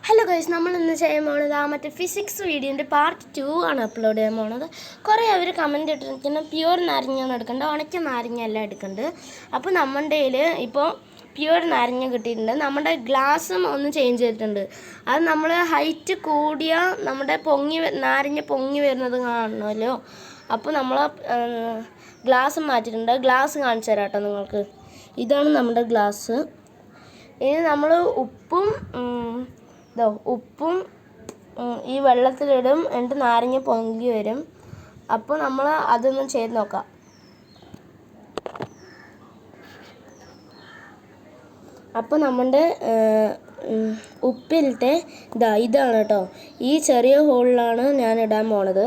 Hello guys, നമ്മൾ ഇന്ന് ചെയ്യാൻ പോകുന്നത് മറ്റേ ഫിസിക്സ് വീഡിയോൻ്റെ പാർട്ട് 2 ആണ് അപ്ലോഡ് ചെയ്യാൻ പോകുന്നത്. കുറേ അവർ കമൻറ്റ് ഇട്ടിരിക്കുന്ന പ്യുവർ നാരങ്ങയാണ് എടുക്കേണ്ടത്, ഉണക്ക നാരങ്ങ അല്ല എടുക്കേണ്ടത്. അപ്പോൾ നമ്മുടെ കയ്യിൽ ഇപ്പോൾ പ്യുവർ നാരങ്ങ കിട്ടിയിട്ടുണ്ട്. നമ്മുടെ ഗ്ലാസ്സും ഒന്ന് ചേഞ്ച് ചെയ്തിട്ടുണ്ട്. അത് നമ്മൾ ഹൈറ്റ് കൂടിയ നമ്മുടെ നാരങ്ങ പൊങ്ങി വരുന്നത് കാണണമല്ലോ. അപ്പോൾ നമ്മൾ ഗ്ലാസ് മാറ്റിയിട്ടുണ്ട്. ഗ്ലാസ് കാണിച്ചു തരാം കേട്ടോ നിങ്ങൾക്ക്. ഇതാണ് നമ്മുടെ ഗ്ലാസ്. ഇനി നമ്മൾ ഉപ്പും ഈ വെള്ളത്തിലിടും, എന്നിട്ട് നാരങ്ങ പൊങ്ങി വരും. അപ്പോൾ നമ്മൾ അതൊന്ന് ചെയ്ത് നോക്കാം. അപ്പോൾ നമ്മുടെ ഉപ്പിലിട്ട് ഇതാണ് കേട്ടോ. ഈ ചെറിയ ഹോളിലാണ് ഞാൻ ഇടാൻ പോണത്.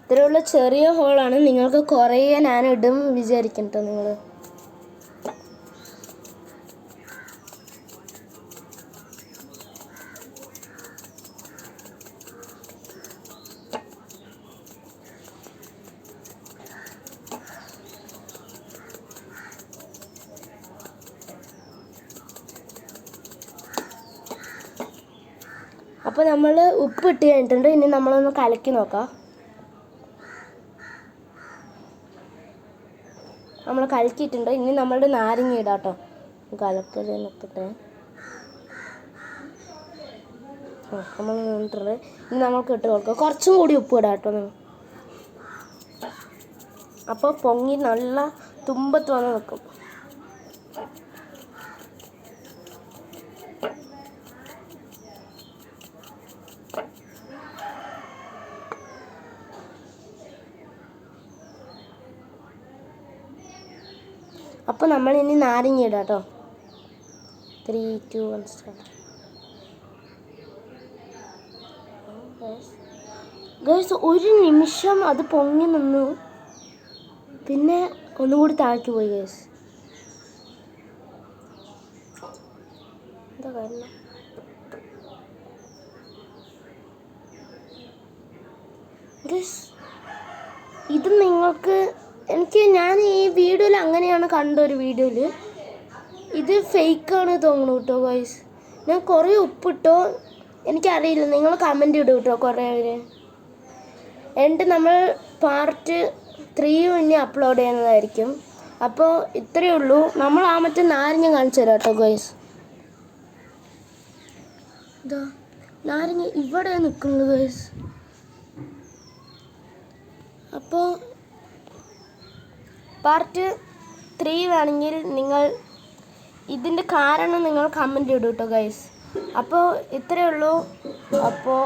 ഇത്രയുള്ള ചെറിയ ഹോളാണ്. നിങ്ങൾക്ക് കുറേ ഞാൻ ഇടും വിചാരിക്കും കേട്ടോ നിങ്ങൾ. അപ്പോൾ നമ്മൾ ഉപ്പ് ഇട്ട് കഴിഞ്ഞിട്ടുണ്ട്. ഇനി നമ്മളൊന്ന് കലക്കി നോക്കാം. നമ്മൾ കലക്കിയിട്ടുണ്ട്. ഇനി നമ്മളുടെ നാരങ്ങ ഇടാം കേട്ടോ. കലക്കല് നോക്കട്ടെ. നമ്മൾ നിന്നിട്ടുണ്ട്. ഇനി നമ്മൾക്ക് ഇട്ട് കൊടുക്കാം. കുറച്ചും കൂടി ഉപ്പ് ഇടാം കേട്ടോ. അപ്പോൾ പൊങ്ങി നല്ല തുമ്പത്ത് വന്ന് നിൽക്കും. അപ്പോൾ നമ്മൾ ഇനി നാരങ്ങ ഇടാം കേട്ടോ. 3, 2, 1 സ്റ്റാർട്ട്. ഗൈസ്, ഒരു നിമിഷം അത് പൊങ്ങി നിന്നു, പിന്നെ ഒന്നുകൂടി താഴ്ത്തി പോയി. ഗൈസ്, എന്താ കാരണം? ഗൈസ്, ഇത് നിങ്ങൾക്ക് ഞാൻ ഈ വീഡിയോയിൽ അങ്ങനെയാണ് കണ്ട. ഒരു വീഡിയോയിൽ ഇത് ഫേക്കാണ് തോന്നുന്നു കേട്ടോ ഗൈസ്. ഞാൻ കുറേ ഉപ്പിട്ടോ, എനിക്കറിയില്ല, നിങ്ങൾ കമൻറ്റ് ഇടും കേട്ടോ കുറേ പേര്. എന്നിട്ട് നമ്മൾ പാർട്ട് 3 ഇനി അപ്ലോഡ് ചെയ്യുന്നതായിരിക്കും. അപ്പോൾ ഇത്രയേ ഉള്ളൂ. നമ്മൾ മറ്റേ നാരങ്ങ കാണിച്ചു തരാം കേട്ടോ ഗൈസ്. ഇതാ നാരങ്ങ ഇവിടെ നിൽക്കുന്നത് ഗൈസ്. അപ്പോൾ പാർട്ട് 3 വേണമെങ്കിൽ നിങ്ങൾ ഇതിൻ്റെ കാരണം നിങ്ങൾ കമൻറ്റ് ഇടും കേട്ടോ ഗൈസ്. അപ്പോൾ ഇത്രയേ ഉള്ളൂ. അപ്പോൾ